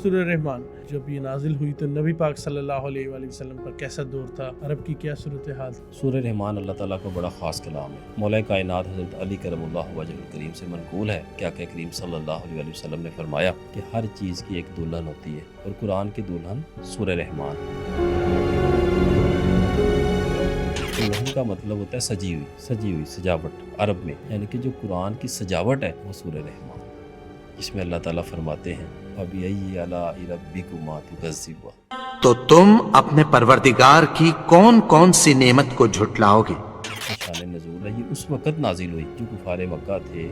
سورہ رحمان جب یہ نازل ہوئی تو نبی پاک صلی اللہ علیہ وآلہ وسلم پر کیسا دور تھا، عرب کی کیا صورتحال تھی؟ سورہ رحمان اللہ تعالیٰ کا بڑا خاص کلام ہے۔ مولا کائنات حضرت علی کرم اللہ وجہ الکریم سے منقول ہے کہ آقا کریم صلی اللہ علیہ وآلہ وسلم نے فرمایا کہ ہر چیز کی ایک دلہن ہوتی ہے، اور قرآن کی دلہن سورہ رحمان۔ دلہن کا مطلب ہوتا ہے سجی ہوئی سجاوٹ عرب میں، یعنی کہ جو قرآن کی سجاوٹ ہے وہ سورہ رحمان، جس میں اللہ تعالیٰ فرماتے ہیں فَبِأَيِّ آلَاءِ رَبِّكُمَا تُكَذِّبَانِ، تو تم اپنے پروردگار کی کون کون سی نعمت کو جھٹلاؤ گے؟ شان نزول ہے، یہ اس وقت نازل ہوئی جو کفار مکہ تھے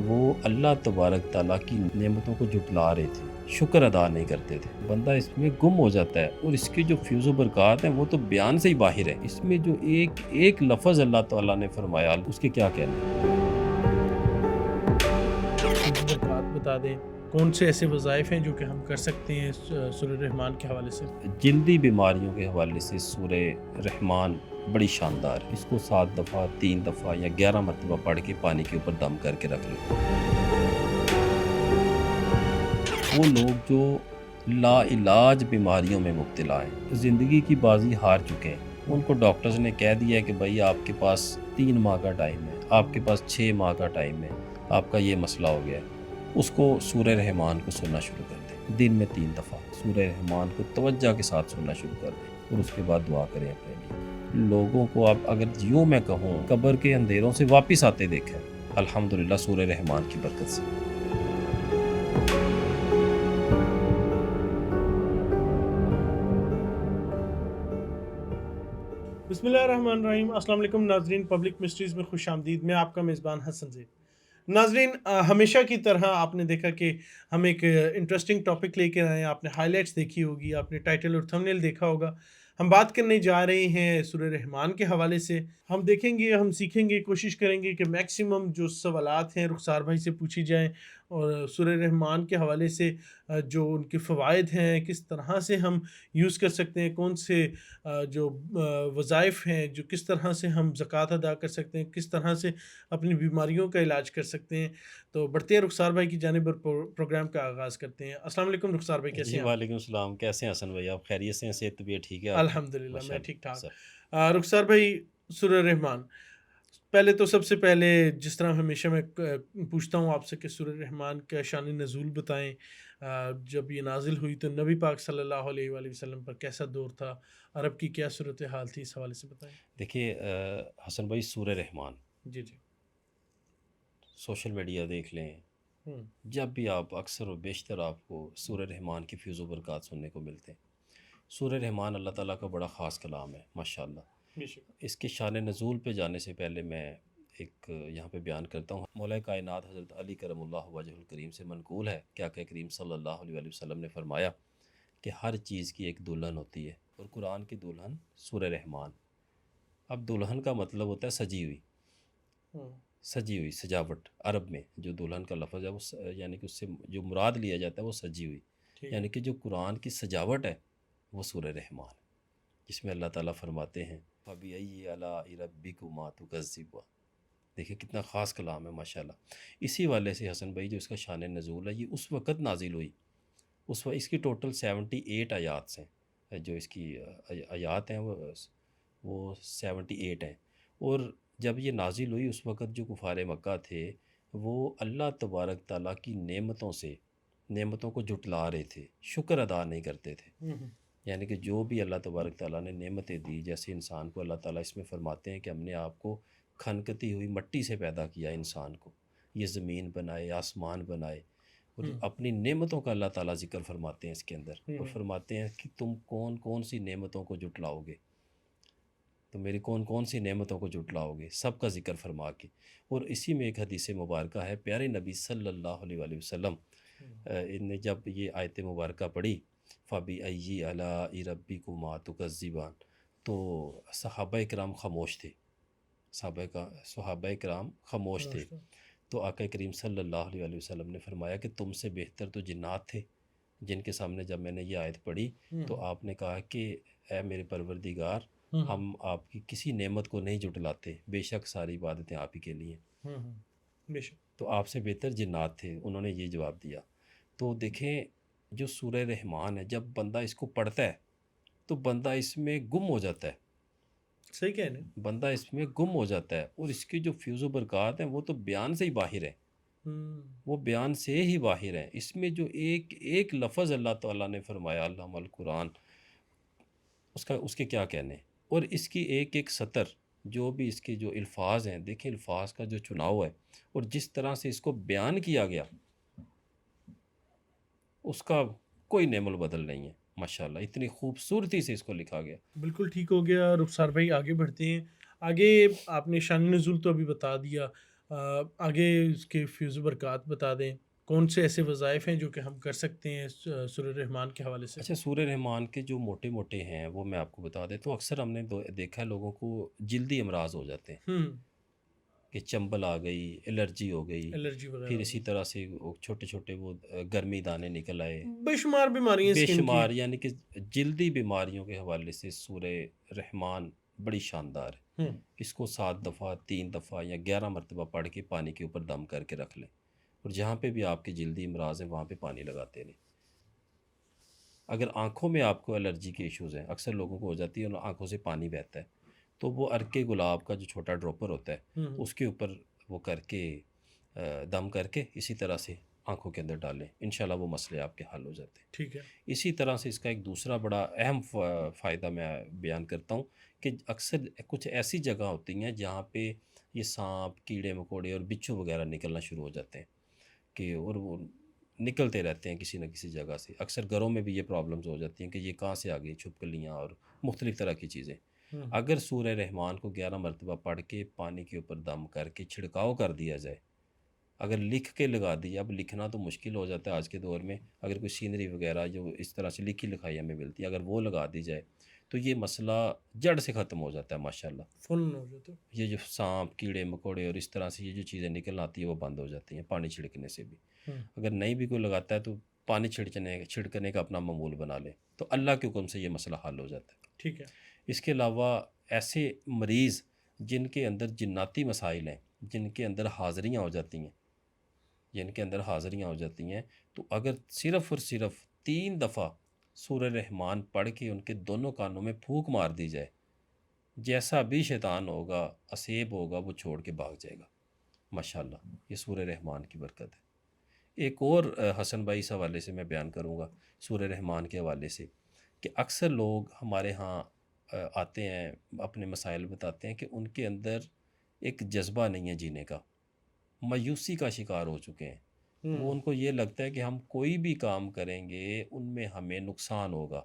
وہ اللہ تبارک تعالیٰ کی نعمتوں کو جھٹلا رہے تھے، شکر ادا نہیں کرتے تھے۔ بندہ اس میں گم ہو جاتا ہے، اور اس کی جو فیوز و برکات ہیں وہ تو بیان سے ہی باہر ہے۔ اس میں جو ایک لفظ اللہ تعالیٰ نے فرمایا اس کے کیا کہنے۔ برکات بتا دیں، کون سے ایسے وظائف ہیں جو کہ ہم کر سکتے ہیں سورہ رحمان کے حوالے سے؟ جلدی بیماریوں کے حوالے سے سورہ رحمان بڑی شاندار ہے۔ اس کو 7 دفعہ 3 دفعہ یا 11 مرتبہ پڑھ کے پانی کے اوپر دم کر کے رکھ لیں۔ وہ لوگ جو لا علاج بیماریوں میں مبتلا ہیں، زندگی کی بازی ہار چکے ہیں، ان کو ڈاکٹرز نے کہہ دیا ہے کہ بھائی آپ کے پاس 3 ماہ کا ٹائم ہے، آپ کے پاس 6 ماہ کا ٹائم ہے، آپ کا یہ مسئلہ ہو گیا ہے، اس کو سورہ رحمان کو سننا شروع کر دیں۔ دن میں 3 دفعہ سورہ رحمان کو توجہ کے ساتھ سننا شروع کر دیں، اور اس کے بعد دعا کریں اپنے لیے۔ لوگوں کو آپ اگر یوں میں کہوں قبر کے اندھیروں سے واپس آتے دیکھیں، الحمدللہ سورہ رحمان کی برکت سے۔ بسم اللہ الرحمن الرحیم۔ السلام علیکم ناظرین، پبلک مسٹریز میں خوش آمدید۔ میں آپ کا میزبان حسن زید۔ ناظرین، ہمیشہ کی طرح آپ نے دیکھا کہ ہم ایک انٹرسٹنگ ٹاپک لے کے آئے ہیں۔ آپ نے ہائی لائٹس دیکھی ہوگی، آپ نے ٹائٹل اور تھمبنیل دیکھا ہوگا۔ ہم بات کرنے جا رہے ہیں سورہ رحمان کے حوالے سے۔ ہم دیکھیں گے، ہم سیکھیں گے، کوشش کریں گے کہ میکسیمم جو سوالات ہیں رخسار بھائی سے پوچھی جائیں، اور سورہ رحمان کے حوالے سے جو ان کے فوائد ہیں، کس طرح سے ہم یوز کر سکتے ہیں، کون سے جو وظائف ہیں، جو کس طرح سے ہم زکوٰۃ ادا کر سکتے ہیں، کس طرح سے اپنی بیماریوں کا علاج کر سکتے ہیں۔ تو بڑھتے ہیں رخسار بھائی کی جانب اور پروگرام کا آغاز کرتے ہیں۔ السلام علیکم رخسار بھائی، کیسے جی ہیں؟ وعلیکم السلام، کیسے ہیں حسن بھائی؟ آپ خیریت سے ہیں؟ صحت طبیعت ٹھیک ہے آپ کی؟ الحمدللہ میں ٹھیک ٹھاک۔ سر رخسار بھائی، سورہ رحمان، پہلے تو سب سے پہلے جس طرح ہمیشہ میں پوچھتا ہوں آپ سے کہ سورہ رحمان کا شان نزول بتائیں۔ جب یہ نازل ہوئی تو نبی پاک صلی اللہ علیہ وآلہ وسلم پر کیسا دور تھا، عرب کی کیا صورتحال تھی، اس حوالے سے بتائیں۔ دیکھیے حسن بھائی، سورہ رحمان جی جی۔ سوشل میڈیا دیکھ لیں، جب بھی آپ اکثر و بیشتر آپ کو سورہ رحمان کی فیض و برکات سننے کو ملتے ہیں۔ سورہ رحمان اللہ تعالیٰ کا بڑا خاص کلام ہے ماشاءاللہ۔ اس کے شان نزول پہ جانے سے پہلے میں ایک یہاں پہ بیان کرتا ہوں۔ مولا کائنات حضرت علی کرم اللہ وجہ الکریم سے منقول ہے کہ آقا کریم صلی اللہ علیہ وآلہ وسلم نے فرمایا کہ ہر چیز کی ایک دلہن ہوتی ہے، اور قرآن کی دلہن سورہ رحمان۔ اب دلہن کا مطلب ہوتا ہے سجی ہوئی سجاوٹ عرب میں، جو دلہن کا لفظ ہے وہ یعنی کہ اس سے جو مراد لیا جاتا ہے وہ سجی ہوئی، یعنی کہ جو قرآن کی سجاوٹ ہے وہ سورہ رحمان، جس میں اللہ تعالیٰ فرماتے ہیں فَبِأَيِّ آلَاءِ رَبِّكُمَا تُكَذِّبَانِ۔ دیکھیں کتنا خاص کلام ہے ماشاءاللہ۔ اسی والے سے حسن بھائی جو اس کا شان نزول ہے، یہ اس وقت نازل ہوئی، اس وقت اس کی ٹوٹل 78 آیات ہیں، جو اس کی آیات ہیں وہ 78 ہیں، اور جب یہ نازل ہوئی اس وقت جو کفار مکہ تھے وہ اللہ تبارک تعالیٰ کی نعمتوں کو جھٹلا رہے تھے، شکر ادا نہیں کرتے تھے۔ یعنی کہ جو بھی اللہ تبارک تعالیٰ نے نعمتیں دی، جیسے انسان کو اللہ تعالیٰ اس میں فرماتے ہیں کہ ہم نے آپ کو کھنکتی ہوئی مٹی سے پیدا کیا، انسان کو یہ زمین بنائے، آسمان بنائے، اور اپنی نعمتوں کا اللہ تعالیٰ ذکر فرماتے ہیں اس کے اندر، اور فرماتے ہیں کہ تم کون سی نعمتوں کو جھٹلاؤ گے، تو میری کون سی نعمتوں کو جھٹلاؤ گے، سب کا ذکر فرما کے۔ اور اسی میں ایک حدیث مبارکہ ہے، پیارے نبی صلی اللہ علیہ وآلہ وسلم نے جب یہ آیت مبارکہ پڑھی فَبِأَيِّ آلَاءِ رَبِّكُمَا تُكَذِّبَانِ، تو صحابہ کرام خاموش تھے، صحابہ کرام خاموش تھے۔ تو آقا کریم صلی اللہ علیہ وآلہ وسلم نے فرمایا کہ تم سے بہتر تو جنات تھے، جن کے سامنے جب میں نے یہ آیت پڑھی تو آپ نے کہا کہ اے میرے پروردگار، ہم آپ کی کسی نعمت کو نہیں جھٹلاتے، بے شک ساری عبادتیں آپ ہی کے لیے ہیں، تو آپ سے بہتر جنات تھے، انہوں نے یہ جواب دیا۔ تو دیکھیں جو سورہ رحمان ہے جب بندہ اس کو پڑھتا ہے تو بندہ اس میں گم ہو جاتا ہے، صحیح کہہ رہے ہیں. بندہ اس میں گم ہو جاتا ہے، اور اس کی جو فیض و برکات ہیں وہ تو بیان سے ہی باہر ہیں، ہوں. وہ بیان سے ہی باہر ہیں۔ اس میں جو ایک ایک لفظ اللہ تعالیٰ نے فرمایا علم القرآن، اس کے کیا کہنے، اور اس کی ایک ایک سطر، جو بھی اس کے جو الفاظ ہیں، دیکھیں الفاظ کا جو چناؤ ہے اور جس طرح سے اس کو بیان کیا گیا، اس کا کوئی نعم البدل نہیں ہے ماشاءاللہ، اتنی خوبصورتی سے اس کو لکھا گیا۔ بالکل ٹھیک ہو گیا رخسار بھائی، آگے بڑھتے ہیں. آگے آپ نے شان نزول تو ابھی بتا دیا، آگے اس کے فیض و برکات بتا دیں. کون سے ایسے وظائف ہیں جو کہ ہم کر سکتے ہیں سورہ رحمان کے حوالے سے؟ اچھا، سورہ رحمان کے جو موٹے موٹے ہیں وہ میں آپ کو بتا دیتا ہوں۔ اکثر ہم نے دیکھا ہے لوگوں کو جلدی امراض ہو جاتے ہیں، ہوں. کہ چنبل آ گئی، الرجی ہو گئی، الرجی وغیرہ پھر اسی ہوگی. طرح سے وہ چھوٹے چھوٹے وہ گرمی دانے نکل آئے، بے شمار بیماریاں بے اسکن کی. شمار، یعنی کہ جلدی بیماریوں کے حوالے سے سورہ رحمان بڑی شاندار ہے۔ ہوں. اس کو 7 دفعہ، 3 دفعہ یا 11 مرتبہ پڑھ کے پانی کے اوپر دم کر کے رکھ لیں، اور جہاں پہ بھی آپ کی جلدی امراض ہیں وہاں پہ پانی لگاتے رہیں۔ اگر آنکھوں میں آپ کو الرجی کے ایشوز ہیں، اکثر لوگوں کو ہو جاتی ہے اور آنکھوں سے پانی بہتا ہے، تو وہ عرق گلاب کا جو چھوٹا ڈراپر ہوتا ہے ہوں. اس کے اوپر وہ کر کے دم کر کے اسی طرح سے آنکھوں کے اندر ڈالیں، انشاءاللہ وہ مسئلے آپ کے حل ہو جاتے ہیں۔ ٹھیک ہے. اسی طرح سے اس کا ایک دوسرا بڑا اہم فائدہ میں بیان کرتا ہوں، کہ اکثر کچھ ایسی جگہ ہوتی ہیں جہاں پہ یہ سانپ، کیڑے مکوڑے اور بچھو وغیرہ نکلنا شروع ہو جاتے ہیں، کہ اور وہ نکلتے رہتے ہیں کسی نہ کسی جگہ سے۔ اکثر گھروں میں بھی یہ پرابلمز ہو جاتی ہیں کہ یہ کہاں سے آ گئی، چھپکلیاں اور مختلف طرح کی چیزیں۔ ہوں. اگر سورہ رحمان کو 11 مرتبہ پڑھ کے پانی کے اوپر دم کر کے چھڑکاؤ کر دیا جائے، اگر لکھ کے لگا دیا، اب لکھنا تو مشکل ہو جاتا ہے آج کے دور میں، اگر کوئی سینری وغیرہ جو اس طرح سے لکھی لکھائی ہمیں ملتی ہے اگر وہ لگا دی جائے تو یہ مسئلہ جڑ سے ختم ہو جاتا ہے ماشاءاللہ۔ فن ہو جاتا ہے. یہ جو سانپ، کیڑے مکوڑے اور اس طرح سے یہ جو چیزیں نکل آتی ہیں وہ بند ہو جاتی ہیں پانی چھڑکنے سے بھی۔ ہوں. اگر نہیں بھی کوئی لگاتا ہے تو پانی چھڑکنے کا اپنا معمول بنا لے تو اللہ کے حکم سے یہ مسئلہ حل ہو جاتا ہے۔ ٹھیک ہے. اس کے علاوہ ایسے مریض جن کے اندر جناتی مسائل ہیں، جن کے اندر حاضریاں ہو جاتی ہیں، تو اگر صرف اور صرف 3 دفعہ سورہ رحمان پڑھ کے ان کے دونوں کانوں میں پھونک مار دی جائے، جیسا بھی شیطان ہوگا، اسیب ہوگا، وہ چھوڑ کے بھاگ جائے گا ماشاءاللہ۔ یہ سورہ رحمان کی برکت ہے۔ ایک اور حسن بھائی اس حوالے سے میں بیان کروں گا سورہ رحمان کے حوالے سے، کہ اکثر لوگ ہمارے ہاں آتے ہیں، اپنے مسائل بتاتے ہیں کہ ان کے اندر ایک جذبہ نہیں ہے جینے کا، مایوسی کا شکار ہو چکے ہیں۔ وہ ان کو یہ لگتا ہے کہ ہم کوئی بھی کام کریں گے ان میں ہمیں نقصان ہوگا،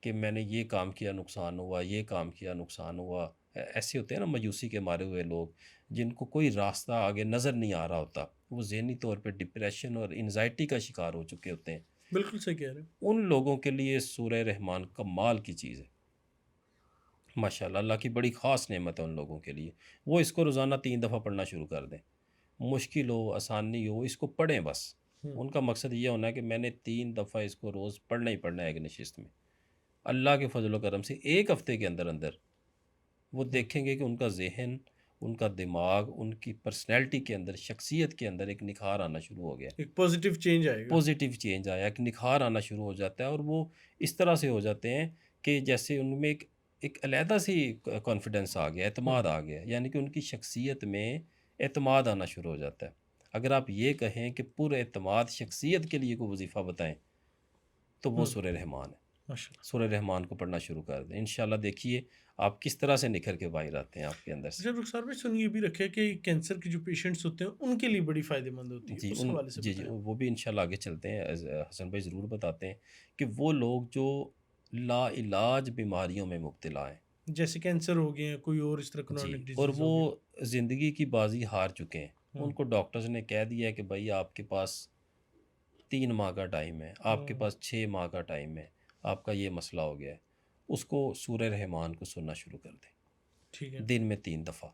کہ میں نے یہ کام کیا نقصان ہوا، یہ کام کیا نقصان ہوا۔ ایسے ہوتے ہیں نا مایوسی کے مارے ہوئے لوگ، جن کو کوئی راستہ آگے نظر نہیں آ رہا ہوتا، وہ ذہنی طور پہ ڈپریشن اور انزائٹی کا شکار ہو چکے ہوتے ہیں۔ بالکل صحیح کہہ رہے ہیں. ان لوگوں کے لیے سورہ رحمان کمال کی چیز ہے ماشاءاللہ، اللہ کی بڑی خاص نعمت ہے ان لوگوں کے لیے۔ وہ اس کو روزانہ 3 دفعہ پڑھنا شروع کر دیں، مشکل ہو آسانی ہو اس کو پڑھیں بس۔ ان کا مقصد یہ ہونا ہے کہ میں نے 3 دفعہ اس کو روز پڑھنا ہی پڑھنا ہے ایک نشست میں۔ اللہ کے فضل و کرم سے ایک ہفتے کے اندر اندر وہ دیکھیں گے کہ ان کا ذہن، ان کا دماغ، ان کی پرسنالٹی کے اندر، شخصیت کے اندر ایک نکھار آنا شروع ہو گیا، ایک پازیٹیو چینج آئے گا. پازیٹیو چینج آیا، ایک نکھار آنا شروع ہو جاتا ہے، اور وہ اس طرح سے ہو جاتے ہیں کہ جیسے ان میں ایک علیحدہ سی کانفیڈنس آ گیا، اعتماد آ گیا، یعنی کہ ان کی شخصیت میں اعتماد آنا شروع ہو جاتا ہے۔ اگر آپ یہ کہیں کہ پر اعتماد شخصیت کے لیے کوئی وظیفہ بتائیں تو وہ سورہ رحمان ہے۔ ماشاءاللہ. سورہ رحمان کو پڑھنا شروع کر دیں، انشاءاللہ دیکھیے آپ کس طرح سے نکھر کے باہر آتے ہیں آپ کے اندر سے۔ اچھا رخسار بھائی، سن یہ بھی رکھے کہ کینسر کے جو پیشنٹس ہوتے ہیں ان کے لیے بڑی فائدہ مند ہوتی ہے، جی اس حوالے سے جی بتائیں. وہ بھی انشاءاللہ آگے چلتے ہیں، حسن بھائی ضرور بتاتے ہیں کہ وہ لوگ جو لا علاج بیماریوں میں مبتلا ہیں، جیسے کینسر ہو گئے ہیں، کوئی اور اس طرح جی، کرونک اور ڈیزیز وہ ہو گیا. زندگی کی بازی ہار چکے ہیں، ان کو ڈاکٹرز نے کہہ دیا ہے کہ بھائی آپ کے پاس 3 ماہ کا ٹائم ہے، آپ کے پاس 6 ماہ کا ٹائم ہے، آپ کا یہ مسئلہ ہو گیا ہے، اس کو سورہ رحمان کو سننا شروع کر دیں، ٹھیک ہے. دن میں 3 دفعہ،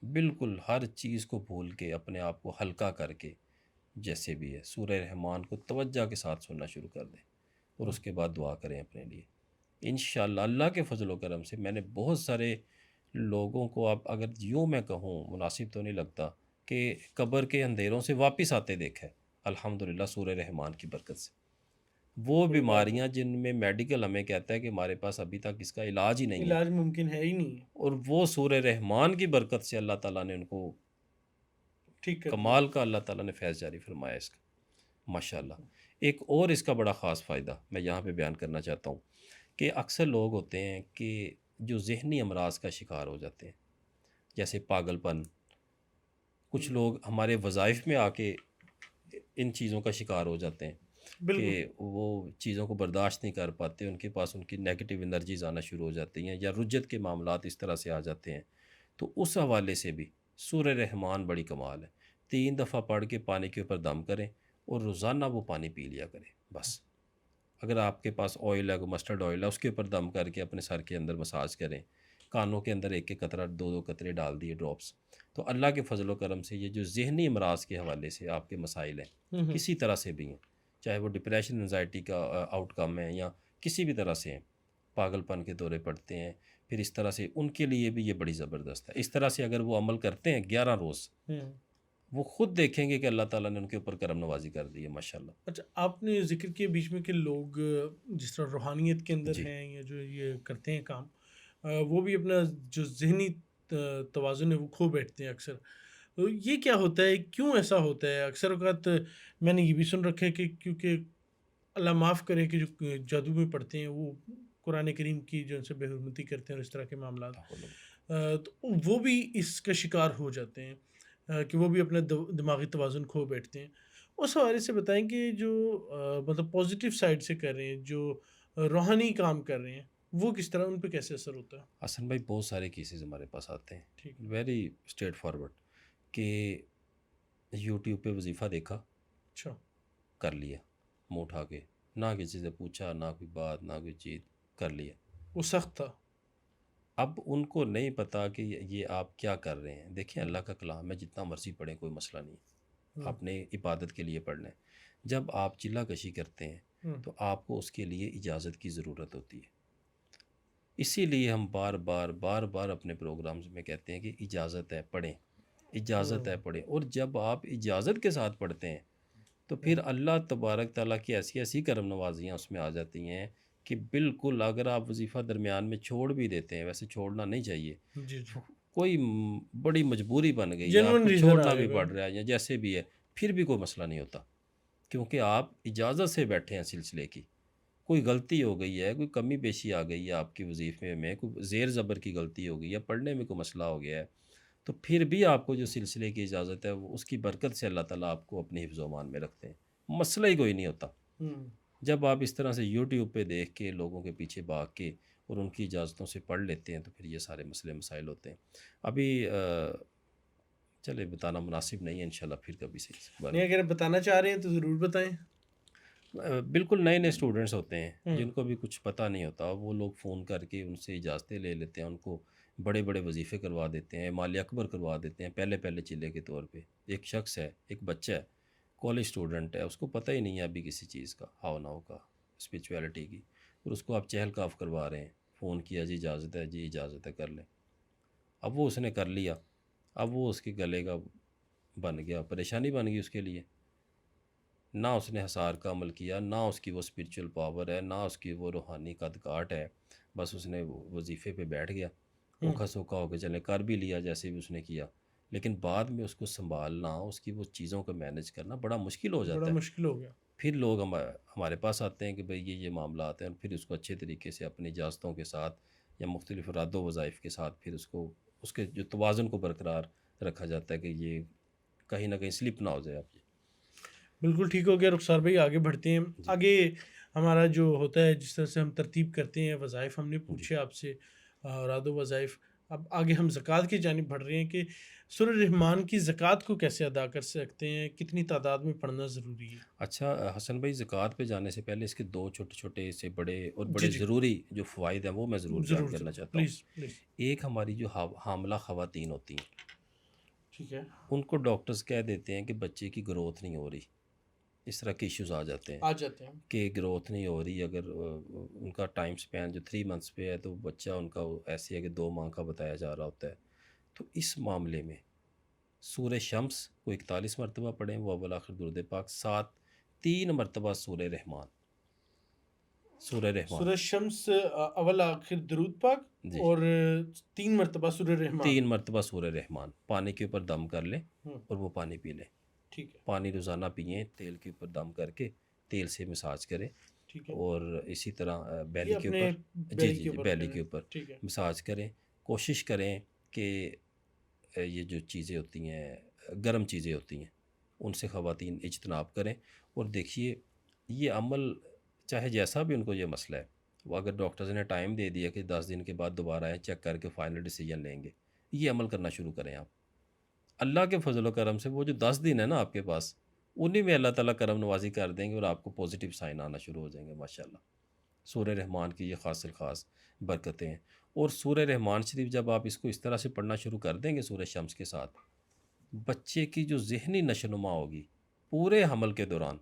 بالکل ہر چیز کو بھول کے اپنے آپ کو ہلکا کر کے، جیسے بھی ہے سورہ رحمان کو توجہ کے ساتھ سننا شروع کر دیں، اور اس کے بعد دعا کریں اپنے لیے۔ انشاءاللہ اللہ کے فضل و کرم سے میں نے بہت سارے لوگوں کو، اب اگر یوں میں کہوں مناسب تو نہیں لگتا، کہ قبر کے اندھیروں سے واپس آتے دیکھا ہے الحمدللہ سورہ رحمان کی برکت سے۔ وہ بیماریاں جن میں میڈیکل ہمیں کہتا ہے کہ ہمارے پاس ابھی تک اس کا علاج ہی نہیں ہے، علاج ممکن ہے ہی نہیں ہے، اور وہ سورہ رحمان کی برکت سے اللہ تعالیٰ نے ان کو ٹھیک کر دیا۔ کمال کا اللہ تعالیٰ نے فیض جاری فرمایا اس کا، ماشاءاللہ۔ ایک اور اس کا بڑا خاص فائدہ میں یہاں پہ بیان کرنا چاہتا ہوں کہ اکثر لوگ ہوتے ہیں کہ جو ذہنی امراض کا شکار ہو جاتے ہیں، جیسے پاگل پن، کچھ لوگ ہمارے وظائف میں آ کے ان چیزوں کا شکار ہو جاتے ہیں بالکل کہ وہ چیزوں کو برداشت نہیں کر پاتے، ان کے پاس ان کی نیگیٹو انرجیز آنا شروع ہو جاتی ہیں، یا رجت کے معاملات اس طرح سے آ جاتے ہیں۔ تو اس حوالے سے بھی سورہ رحمان بڑی کمال ہے۔ 3 دفعہ پڑھ کے پانی کے اوپر دم کریں اور روزانہ وہ پانی پی لیا کریں بس۔ اگر آپ کے پاس آئل ہے، مسٹرڈ آئل ہے، اس کے اوپر دم کر کے اپنے سر کے اندر مساج کریں، کانوں کے اندر ایک ایک قطرہ 2 قطرے ڈال دیے ڈراپس، تو اللہ کے فضل و کرم سے یہ جو ذہنی امراض کے حوالے سے آپ کے مسائل ہیں کسی طرح سے بھی ہیں، چاہے وہ ڈپریشن انزائٹی کا آؤٹ کم ہے یا کسی بھی طرح سے ہیں، پاگل پن کے دورے پڑتے ہیں، پھر اس طرح سے ان کے لیے بھی یہ بڑی زبردست ہے۔ اس طرح سے اگر وہ عمل کرتے ہیں 11 روز، وہ خود دیکھیں گے کہ اللہ تعالیٰ نے ان کے اوپر کرم نوازی کر دی ہے، ماشاءاللہ۔ اچھا، آپ نے ذکر کیا بیچ میں کہ لوگ جس طرح روحانیت کے اندر جی ہیں یا جو یہ کرتے ہیں کام، وہ بھی اپنا جو ذہنی توازن ہے وہ کھو بیٹھتے ہیں اکثر۔ تو یہ کیا ہوتا ہے، کیوں ایسا ہوتا ہے؟ اکثر اوقات میں نے یہ بھی سن رکھا ہے کہ کیونکہ اللہ معاف کرے کہ جو جادو میں پڑھتے ہیں وہ قرآن کریم کی جو ان سے بے حرمتی کرتے ہیں اور اس طرح کے معاملات، تو وہ بھی اس کا شکار ہو جاتے ہیں کہ وہ بھی اپنا دماغی توازن کھو بیٹھتے ہیں۔ اس حوالے سے بتائیں کہ جو مطلب پازیٹیو سائڈ سے کر رہے ہیں، جو روحانی کام کر رہے ہیں، وہ کس طرح ان پہ کیسے اثر ہوتا ہے؟ حسن بھائی بہت سارے کیسز ہمارے پاس آتے ہیں، ٹھیک، ویری اسٹریٹ فارورڈ، کہ یوٹیوب پہ وظیفہ دیکھا، اچھا، کر لیا منہ اٹھا کے، نہ کسی سے پوچھا، نہ کوئی بات، نہ کوئی چیز، کر لیا۔ وہ سخت تھا۔ اب ان کو نہیں پتا کہ یہ آپ کیا کر رہے ہیں۔ دیکھیں اللہ کا کلام ہے، جتنا مرضی پڑھیں کوئی مسئلہ نہیں، آپ نے عبادت کے لیے پڑھنا ہے۔ جب آپ چلہ کشی کرتے ہیں تو آپ کو اس کے لیے اجازت کی ضرورت ہوتی ہے۔ اسی لیے ہم بار بار اپنے پروگرامز میں کہتے ہیں کہ اجازت ہے پڑھیں، اجازت ہے پڑھیں، اور جب آپ اجازت کے ساتھ پڑھتے ہیں تو پھر اللہ تبارک تعالیٰ کی ایسی ایسی کرم نوازیاں اس میں آ جاتی ہیں کہ بالکل اگر آپ وظیفہ درمیان میں چھوڑ بھی دیتے ہیں، ویسے چھوڑنا نہیں چاہیے، جی جی، کوئی بڑی مجبوری بن گئی ہے، آپ جینوئن کو ریزن چھوڑنا آئے بھی گا۔ پڑ رہا ہے یا جیسے بھی ہے، پھر بھی کوئی مسئلہ نہیں ہوتا، کیونکہ آپ اجازت سے بیٹھے ہیں سلسلے کی۔ کوئی غلطی ہو گئی ہے، کوئی کمی بیشی آ گئی ہے آپ کی وظیفے میں، کوئی زیر زبر کی غلطی ہو گئی ہے، پڑھنے میں کوئی مسئلہ ہو گیا ہے، تو پھر بھی آپ کو جو سلسلے کی اجازت ہے وہ اس کی برکت سے اللہ تعالیٰ آپ کو اپنے حفظ و امان میں رکھتے ہیں، مسئلہ ہی کوئی نہیں ہوتا۔ جب آپ اس طرح سے یوٹیوب پہ دیکھ کے لوگوں کے پیچھے بھاگ کے اور ان کی اجازتوں سے پڑھ لیتے ہیں تو پھر یہ سارے مسئلے مسائل ہوتے ہیں۔ ابھی چلے بتانا مناسب نہیں ہے، انشاءاللہ پھر کبھی سے اس بارے نہیں، اگر آپ بتانا چاہ رہے ہیں تو ضرور بتائیں۔ بالکل نئے نئے اسٹوڈنٹس ہوتے ہیں جن کو بھی کچھ پتہ نہیں ہوتا، وہ لوگ فون کر کے ان سے اجازتیں لے لیتے ہیں، ان کو بڑے بڑے وظیفے کروا دیتے ہیں، مال اکبر کروا دیتے ہیں پہلے چلے کے طور پہ۔ ایک شخص ہے، ایک بچہ ہے، کالج اسٹوڈنٹ ہے، اس کو پتہ ہی نہیں ہے ابھی کسی چیز کا، ہاؤ ناؤ کا، اسپریچویلٹی کی، اور اس کو آپ چہل کاف کروا رہے ہیں، فون کیا جی اجازت ہے، جی اجازت ہے، کر لیں۔ اب وہ اس نے کر لیا، اب وہ اس کے گلے کا بن گیا، پریشانی بن گئی اس کے لیے، نہ اس نے حصار کا عمل کیا، نہ اس کی وہ اسپریچول پاور ہے، نہ اس کی وہ روحانی قد کاٹ ہے، بس اس نے وظیفے پہ بیٹھ گیا، اوکھا سوکھا ہو کے چلے، کر بھی لیا جیسے بھی اس نے کیا، لیکن بعد میں اس کو سنبھالنا، اس کی وہ چیزوں کو مینج کرنا بڑا مشکل ہو جاتا بڑا ہے۔ مشکل ہو گیا۔ پھر لوگ ہمارے پاس آتے ہیں کہ بھئی یہ معاملات ہیں، اور پھر اس کو اچھے طریقے سے اپنی اجازتوں کے ساتھ یا مختلف اراد و وظائف کے ساتھ پھر اس کو اس کے جو توازن کو برقرار رکھا جاتا ہے کہ یہ کہیں نہ کہیں سلپ نہ ہو جائے آپ۔ بالکل ٹھیک ہو گیا رخسار بھائی، آگے بڑھتے ہیں۔ آگے ہمارا جو ہوتا ہے جس طرح سے ہم ترتیب کرتے ہیں وظائف، ہم نے پوچھے آپ سے اوراد و وظائف، اب آگے ہم زکوٰۃ کی جانب بڑھ رہے ہیں کہ سورہ رحمان کی زکوٰۃ کو کیسے ادا کر سکتے ہیں، کتنی تعداد میں پڑھنا ضروری ہے؟ اچھا حسن بھائی، زکوٰۃ پہ جانے سے پہلے اس کے 2 چھوٹے چھوٹے سے بڑے اور جی بڑے جی، ضروری جو فوائد ہیں وہ میں ضرور بیان ضرور کرنا ضرور، چاہتا ہوں۔ Please please. ایک ہماری جو حاملہ خواتین ہوتی ہیں، ٹھیک ہے، ان کو ڈاکٹرز کہہ دیتے ہیں کہ بچے کی گروتھ نہیں ہو رہی، اس طرح کے ایشوز آ جاتے ہیں آ جاتے ہیں۔ کہ گروتھ نہیں ہو رہی، اگر ان کا ٹائم سپین جو 3 منتھس پہ ہے تو بچہ ان کا ایسے ہے کہ 2 ماہ کا بتایا جا رہا ہوتا ہے، تو اس معاملے میں سورہ شمس کو 41 مرتبہ پڑھیں، وہ اول آخر درود پاک، ساتھ 3 مرتبہ سورہ رحمان، سورہ رحمان سورہ شمس اول آخر درود پاک جی، اور 3 مرتبہ سورہ رحمان. 3 مرتبہ سورہ رحمان پانی کے اوپر دم کر لیں ہوں، اور وہ پانی پی لیں. ٹھیک ہے پانی روزانہ پئیں، تیل کے اوپر دم کر کے تیل سے مساج کریں، ٹھیک ہے. اور اسی طرح بیلی یہ کے اپنے اوپر بیلی جی کے اوپر بیلی کریں. کے اوپر ٹھیک ہے. مساج کریں. کوشش کریں کہ یہ جو چیزیں ہوتی ہیں، گرم چیزیں ہوتی ہیں، ان سے خواتین اجتناب کریں. اور دیکھیے یہ عمل چاہے جیسا بھی ان کو یہ مسئلہ ہے، وہ اگر ڈاکٹرز نے ٹائم دے دیا کہ 10 دن کے بعد دوبارہ آئیں، چیک کر کے فائنل ڈیسیجن لیں گے، یہ عمل کرنا شروع کریں آپ. اللہ کے فضل و کرم سے وہ جو 10 دن ہے نا آپ کے پاس، انہی میں اللہ تعالیٰ کرم نوازی کر دیں گے اور آپ کو پازیٹیو سائن آنا شروع ہو جائیں گے ماشاءاللہ. سورہ رحمان کی یہ خاص الخاص برکتیں ہیں. اور سورہ رحمان شریف جب آپ اس کو اس طرح سے پڑھنا شروع کر دیں گے سورہ شمس کے ساتھ، بچے کی جو ذہنی نشوونما ہوگی پورے حمل کے دوران،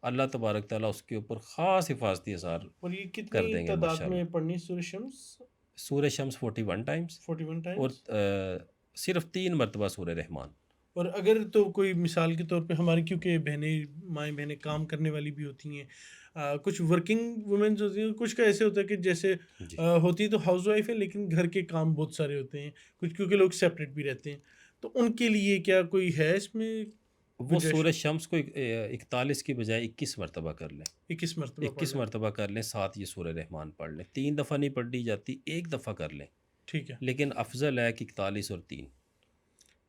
اللہ تبارک تعالیٰ اس کے اوپر خاص حفاظتی اثار اور یہ کر کتنی دیں گے تعداد ماشاءاللہ. میں پڑھنی سورہ شمس؟ سورہ شمس 41 ٹائمز 41 اور ٹائمز. صرف 3 مرتبہ سورہ رحمان. اور اگر تو کوئی مثال کے طور پہ ہماری، کیونکہ بہنیں مائیں بہنیں کام کرنے والی بھی ہوتی ہیں، کچھ ورکنگ وومنز ہوتی ہیں، کچھ کا ایسے ہوتا ہے کہ جیسے جی ہوتی تو ہاؤس وائف ہے لیکن گھر کے کام بہت سارے ہوتے ہیں، کچھ کیونکہ لوگ سیپریٹ بھی رہتے ہیں، تو ان کے لیے کیا کوئی ہے اس میں وہ گنجائش؟ سورہ شمس کو 41 کی بجائے 21 مرتبہ کر لیں، 21 مرتبہ 21 پڑھنا. مرتبہ کر لیں، ساتھ یہ سورہ رحمان پڑھ لیں. 3 دفعہ نہیں پڑھی جاتی، 1 دفعہ کر لیں، ٹھیک ہے لیکن افضل ہے کہ 41 اور 3.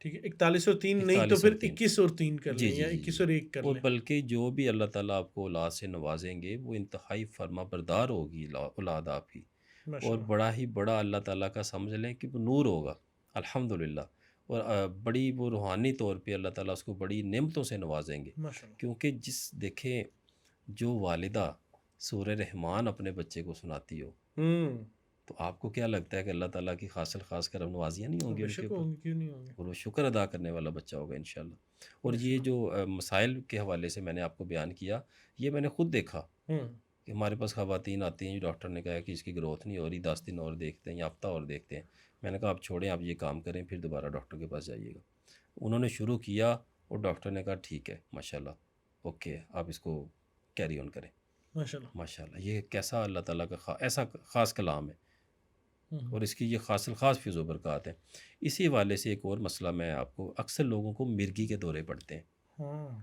ٹھیک ہے. 41 اور 3 نہیں تو 41 پھر اور 3 21 اور 3 کر جی لیں جی یا جی 21 جی. اور 1 کر اور لیں. بلکہ جو بھی اللہ تعالیٰ آپ کو اولاد سے نوازیں گے وہ انتہائی فرما بردار ہوگی اولاد آپ کی، ماشاء اور اللہ بڑا ہی بڑا اللہ تعالیٰ کا سمجھ لیں کہ وہ نور ہوگا الحمدللہ. اور بڑی وہ روحانی طور پہ اللہ تعالیٰ اس کو بڑی نعمتوں سے نوازیں گے. ماشاء اللہ. کیونکہ دیکھیں جو والدہ سورہ رحمان اپنے بچے کو سناتی ہو، تو آپ کو کیا لگتا ہے کہ اللہ تعالیٰ کی خاص الخاص کرم نوازیاں نہیں ہوں گی بے ان کے شک اوپر؟ ہوں گے، کیوں نہیں ہوں گے. اور وہ شکر ادا کرنے والا بچہ ہوگا انشاءاللہ. اور ماشاء یہ اللہ. جو مسائل کے حوالے سے میں نے آپ کو بیان کیا، یہ میں نے خود دیکھا کہ ہمارے پاس خواتین آتی ہیں جو ڈاکٹر نے کہا ہے کہ اس کی گروتھ نہیں ہو رہی، 10 دن اور دیکھتے ہیں یا ہفتہ اور دیکھتے ہیں. میں نے کہا آپ چھوڑیں، آپ یہ کام کریں، پھر دوبارہ ڈاکٹر کے پاس جائیے گا. انہوں نے شروع کیا اور ڈاکٹر نے کہا ٹھیک ہے ماشاءاللہ، اوکے آپ اس کو کیری آن کریں. ماشاء اللہ. ماشاءاللہ یہ کیسا اللہ تعالیٰ کا ایسا خاص کلام ہے، اور اس کی یہ خاص الخاص فیض و برکات ہیں. اسی حوالے سے ایک اور مسئلہ میں آپ کو، اکثر لوگوں کو مرگی کے دورے پڑتے ہیں، ہاں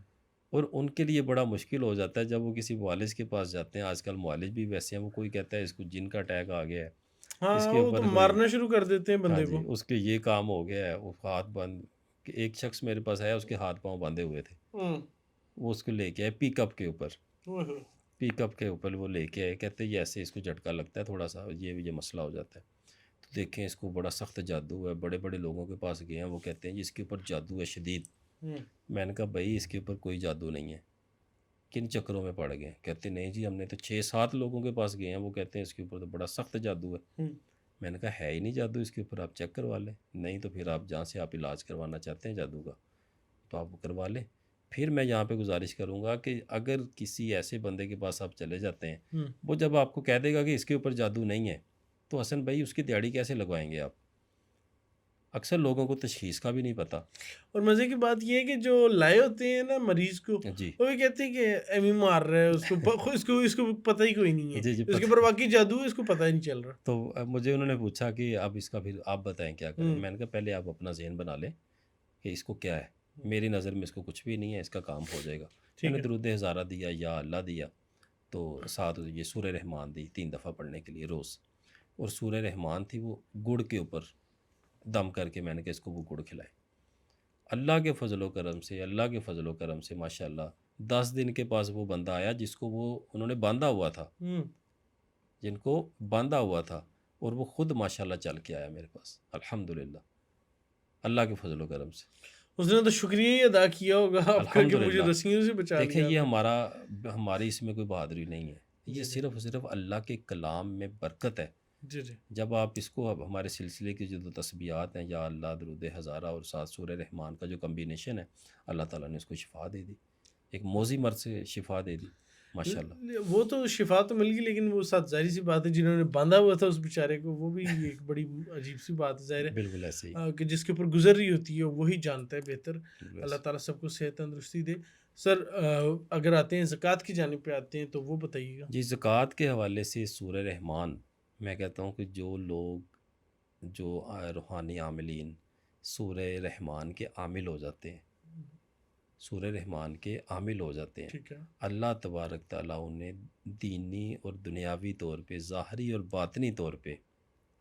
اور ان کے لیے بڑا مشکل ہو جاتا ہے جب وہ کسی معالج کے پاس جاتے ہیں. آج کل معالج بھی ویسے ہیں، وہ کوئی کہتا ہے اس کو جن کا اٹیک آ گیا ہے، اس ہاں، کے وہ تو اوپر کوئی، مارنا شروع کر دیتے ہیں ہاں بندے جی کو. اس کے یہ کام ہو گیا ہے، وہ ہاتھ بند. کہ ایک شخص میرے پاس ہے، اس کے ہاتھ پاؤں باندھے ہوئے تھے، وہ اس کو لے کے آئے پک اپ کے اوپر، پک اپ کے اوپر وہ لے کے آئے، کہتے ہیں یہ ایسے اس کو جھٹکا لگتا ہے تھوڑا سا، یہ مسئلہ ہو جاتا ہے. تو دیکھیں اس کو بڑا سخت جادو ہے، بڑے بڑے لوگوں کے پاس گئے ہیں، وہ کہتے ہیں جی اس کے اوپر جادو ہے شدید. میں نے کہا بھائی اس کے اوپر کوئی جادو نہیں ہے، کن چکروں میں پڑ گئے؟ کہتے نہیں جی ہم نے تو 6-7 لوگوں کے پاس گئے ہیں، وہ کہتے ہیں اس کے اوپر تو بڑا سخت جادو ہے. میں نے کہا ہے ہی نہیں جادو اس کے اوپر، آپ چیک کروا لیں. نہیں تو پھر آپ جہاں سے آپ علاج کروانا چاہتے ہیں جادو کا تو آپ وہ کروا لیں. پھر میں یہاں پہ گزارش کروں گا کہ اگر کسی ایسے بندے کے پاس آپ چلے جاتے ہیں، وہ جب آپ کو کہہ دے گا کہ اس کے اوپر جادو نہیں ہے، تو حسن بھائی اس کی دیہڑی کیسے لگوائیں گے آپ؟ اکثر لوگوں کو تشخیص کا بھی نہیں پتہ. اور مزے کی بات یہ ہے کہ جو لائے ہوتے ہیں نا مریض کو، جی وہ بھی کہتے ہیں کہ ایویں مار رہا ہے اس کو پتہ ہی کوئی نہیں ہے، جی اس کے اوپر واقعی جادو ہے، اس کو پتہ ہی نہیں چل رہا. تو مجھے انہوں نے پوچھا کہ اب اس کا پھر آپ بتائیں کیا کریں. میں نے کہا پہلے آپ اپنا ذہن بنا لیں کہ اس کو کیا ہے. میری نظر میں اس کو کچھ بھی نہیں ہے، اس کا کام ہو جائے گا. میں نے درود ہزارہ دیا، یا اللہ دیا، تو ساتھ یہ سورہ رحمان دی 3 دفعہ پڑھنے کے لیے روز. اور سورہ رحمان تھی وہ گڑ کے اوپر دم کر کے، میں نے کہا اس کو وہ گڑ کھلائے. اللہ کے فضل و کرم سے، اللہ کے فضل و کرم سے ماشاءاللہ 10 دن کے پاس وہ بندہ آیا جس کو انہوں نے باندھا ہوا تھا، جن کو باندھا ہوا تھا، اور وہ خود ماشاءاللہ چل کے آیا میرے پاس الحمدللہ اللہ کے فضل و کرم سے. اس نے تو شکریہ ہی ادا کیا ہوگا آپ کا کہ مجھے رسیوں سے بچا لیا. دیکھیں یہ ہماری اس میں کوئی بہادری نہیں ہے، یہ صرف اللہ کے کلام میں برکت ہے. جی جی. جب آپ اس کو، اب ہمارے سلسلے کی جو تسبیحات ہیں، یا اللہ، درود ہزارہ اور ساتھ سورہ رحمان کا جو کمبینیشن ہے، اللہ تعالیٰ نے اس کو شفا دے دی، ایک موذی مرض سے شفا دے دی. ماشاء اللہ. وہ تو شفا تو مل گئی، لیکن وہ ساتھ ظاہری سی بات ہے جنہوں نے باندھا ہوا تھا اس بیچارے کو، وہ بھی ایک بڑی عجیب سی بات ہے، ظاہر ہے بالکل ایسے ہی. کہ جس کے اوپر گزر رہی ہوتی ہے وہی جانتا ہے بہتر. بالکل اللہ ایسے. تعالیٰ سب کو صحت تندرستی دے. سر اگر آتے ہیں زکوٰۃ کی جانب پہ آتے ہیں تو وہ بتائیے گا. جی زکوٰۃ کے حوالے سے سورہ رحمان، میں کہتا ہوں کہ جو لوگ جو روحانی عاملین سورہ رحمان کے عامل ہو جاتے ہیں، سورہ رحمان کے عامل ہو جاتے ہیں، ٹھیک ہے. اللہ تبارک تعالیٰ انہیں دینی اور دنیاوی طور پہ، ظاہری اور باطنی طور پہ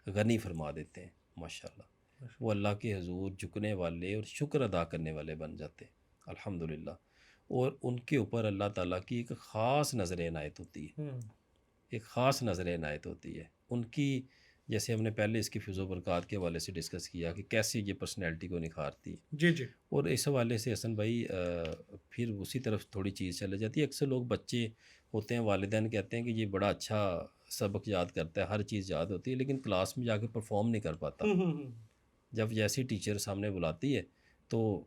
غنی فرما دیتے ہیں. ماشاءاللہ وہ اللہ کے حضور جھکنے والے اور شکر ادا کرنے والے بن جاتے ہیں الحمدللہ. اور ان کے اوپر اللہ تعالیٰ کی ایک خاص نظر عنایت ہوتی ہے، ایک خاص نظر عنایت ہوتی ہے ان کی. جیسے ہم نے پہلے اس کی فیض و برکات کے حوالے سے ڈسکس کیا کہ کیسے یہ پرسنالٹی کو نکھارتی ہے. جی جی. اور اس حوالے سے حسن بھائی پھر اسی طرف تھوڑی چیز چلے جاتی ہے. اکثر لوگ بچے ہوتے ہیں، والدین کہتے ہیں کہ یہ بڑا اچھا سبق یاد کرتا ہے، ہر چیز یاد ہوتی ہے، لیکن کلاس میں جا کے پرفارم نہیں کر پاتا. جب جیسی ٹیچر سامنے بلاتی ہے تو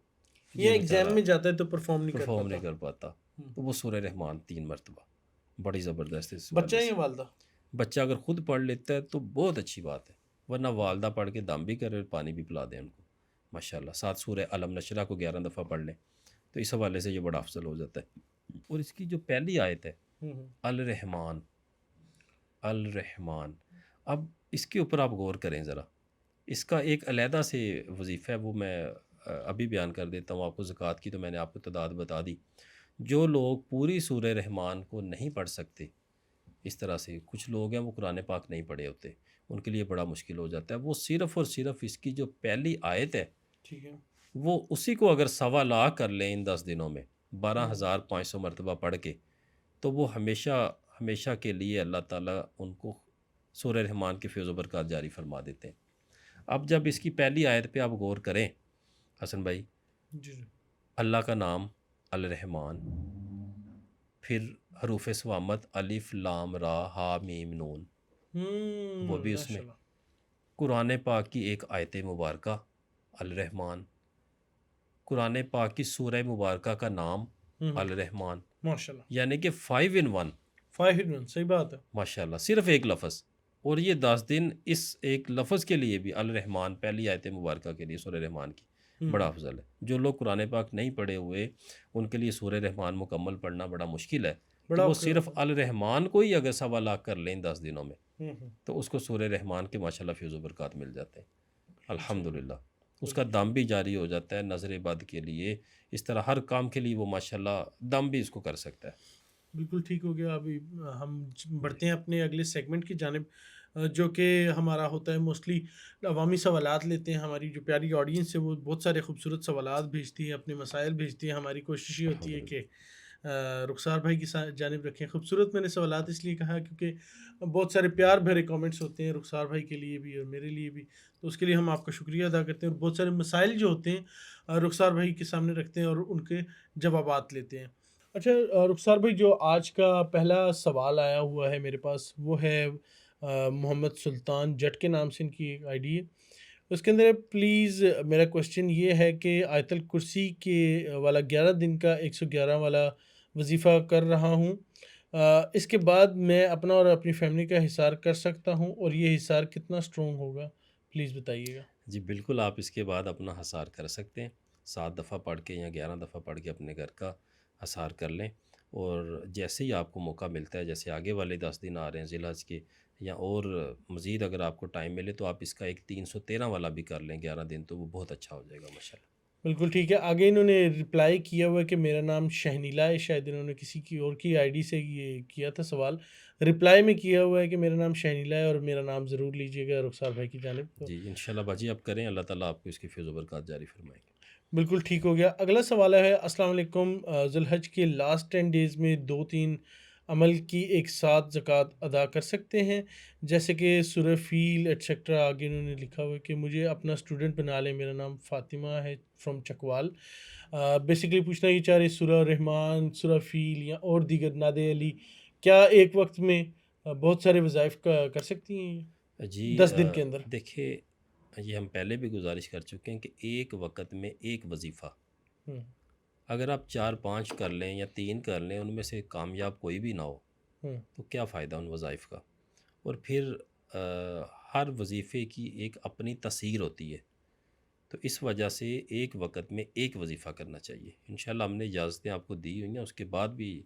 یہ ایگزام میں جاتا ہے تو پرفارم نہیں کر پاتا. تو وہ سورہ رحمان 3 مرتبہ بڑی زبردست ہے. بچہ یا والدہ؟ بچہ اگر خود پڑھ لیتا ہے تو بہت اچھی بات ہے، ورنہ والدہ پڑھ کے دم بھی کرے اور پانی بھی پلا دیں ان کو ماشاءاللہ. ساتھ سورہ علم نشرہ کو 11 دفعہ پڑھ لیں تو اس حوالے سے یہ بڑا افضل ہو جاتا ہے. اور اس کی جو پہلی آیت ہے الرحمن، الرحمن، اب اس کے اوپر آپ غور کریں ذرا. اس کا ایک علیحدہ سے وظیفہ ہے، وہ میں ابھی بیان کر دیتا ہوں آپ کو. زکوٰۃ کی تو میں نے آپ کو تعداد بتا دی. جو لوگ پوری سورہ رحمان کو نہیں پڑھ سکتے، اس طرح سے کچھ لوگ ہیں وہ قرآن پاک نہیں پڑھے ہوتے، ان کے لیے بڑا مشکل ہو جاتا ہے. وہ صرف اور صرف اس کی جو پہلی آیت ہے، ٹھیک ہے، وہ اسی کو اگر 1.25 کر لیں ان 10 دنوں میں 12,500 مرتبہ پڑھ کے، تو وہ ہمیشہ کے لیے اللہ تعالیٰ ان کو سورہ رحمان کی فیض و برکات جاری فرما دیتے ہیں. اب جب اس کی پہلی آیت پہ آپ غور کریں حسن بھائی، جی اللہ کا نام الرحمن، پھر حروف صوامت الف لام را ہا میم نون، وہ بھی اس میں. قرآن پاک کی ایک آیت مبارکہ الرحمن، قرآن پاک کی سورہ مبارکہ کا نام الرحمن، ماشاءاللہ، یعنی کہ 5 in 1. 5 in 1 صحیح بات ہے. ماشاءاللہ صرف ایک لفظ، اور یہ 10 دن اس ایک لفظ کے لیے بھی الرحمن پہلی آیت مبارکہ کے لیے سورہ رحمان کی بڑا افضل ہے. جو لوگ قرآن پاک نہیں پڑھے ہوئے ان کے لیے سورہ رحمان مکمل پڑھنا بڑا مشکل ہے. تو وہ صرف الرحمان کو ہی اگر 1.25 کر لیں 10 دنوں میں تو اس کو سورہ رحمان کے ماشاءاللہ فیض و برکات مل جاتے ہیں الحمدللہ. اس کا دم بھی جاری ہو جاتا ہے نظر بد کے لیے، اس طرح ہر کام کے لیے وہ ماشاءاللہ دم بھی اس کو کر سکتا ہے. بالکل ٹھیک ہو گیا. ابھی ہم بڑھتے ہیں اپنے اگلے سیگمنٹ کی جانب، جو کہ ہمارا ہوتا ہے موسٹلی عوامی سوالات لیتے ہیں. ہماری جو پیاری آڈینس ہے وہ بہت سارے خوبصورت سوالات بھیجتی ہے، اپنے مسائل بھیجتی ہے. ہماری کوشش یہ ہوتی ہے کہ رخسار بھائی کی جانب رکھیں. خوبصورت میں نے سوالات اس لیے کہا کیونکہ بہت سارے پیار بھرے کامنٹس ہوتے ہیں رخسار بھائی کے لیے بھی اور میرے لیے بھی، تو اس کے لیے ہم آپ کا شکریہ ادا کرتے ہیں. اور بہت سارے مسائل جو ہوتے ہیں رخسار بھائی کے سامنے رکھتے ہیں اور ان کے جوابات لیتے ہیں. اچھا رخسار بھائی، جو آج کا پہلا سوال آیا ہوا ہے میرے پاس وہ ہے محمد سلطان جٹ کے نام سے ان کی ایک آئی ڈی ہے. اس کے اندر پلیز میرا کوشچن یہ ہے کہ آیت الکرسی کے والا 11 دن کا 111 والا وظیفہ کر رہا ہوں، اس کے بعد میں اپنا اور اپنی فیملی کا حصار کر سکتا ہوں، اور یہ حصار کتنا سٹرونگ ہوگا پلیز بتائیے گا. جی بالکل، آپ اس کے بعد اپنا حصار کر سکتے ہیں 7 دفعہ پڑھ کے یا 11 دفعہ پڑھ کے اپنے گھر کا حصار کر لیں. اور جیسے ہی آپ کو موقع ملتا ہے، جیسے آگے والے 10 دن آ رہے ہیں ذی الحج کے، یا اور مزید اگر آپ کو ٹائم ملے تو آپ اس کا ایک 313 والا بھی کر لیں 11 دن، تو وہ بہت اچھا ہو جائے گا ماشاءاللہ. بالکل ٹھیک ہے. آگے انہوں نے رپلائی کیا ہوا ہے کہ میرا نام شہنیلا ہے، شاید انہوں نے کسی کی اور کی آئی ڈی سے یہ کیا تھا سوال. رپلائی میں کیا ہوا ہے کہ میرا نام شہنیلا ہے اور میرا نام ضرور لیجیے گا رخسار بھائی کی جانب. جی انشاءاللہ باجی آپ کریں، اللہ تعالیٰ آپ کو اس کی فیض و برکات جاری فرمائیں گے. بالکل ٹھیک ہو گیا. اگلا سوال ہے السلام علیکم، ذی الحج کے لاسٹ 10 ڈیز میں 2-3 عمل کی ایک ساتھ زکوٰۃ ادا کر سکتے ہیں، جیسے کہ سورہ فیل ایٹسیکٹرا. آگے انہوں نے لکھا ہوا ہے کہ مجھے اپنا اسٹوڈنٹ بنا لیں، میرا نام فاطمہ ہے فرام چکوال. بیسیکلی پوچھنا یہ چاہ رہے سورہ رحمان، سورہ فیل یا اور دیگر ناد علی کیا ایک وقت میں بہت سارے وظائف کر سکتی ہیں جی 10 دن کے اندر؟ دیکھیں یہ ہم پہلے بھی گزارش کر چکے ہیں کہ ایک وقت میں ایک وظیفہ اگر آپ 4-5 کر لیں یا 3 کر لیں، ان میں سے کامیاب کوئی بھی نہ ہو تو کیا فائدہ ان وظائف کا؟ اور پھر ہر وظیفے کی ایک اپنی تاثیر ہوتی ہے، تو اس وجہ سے ایک وقت میں ایک وظیفہ کرنا چاہیے۔ انشاءاللہ ہم نے اجازتیں آپ کو دی ہوئی ہیں، اس کے بعد بھی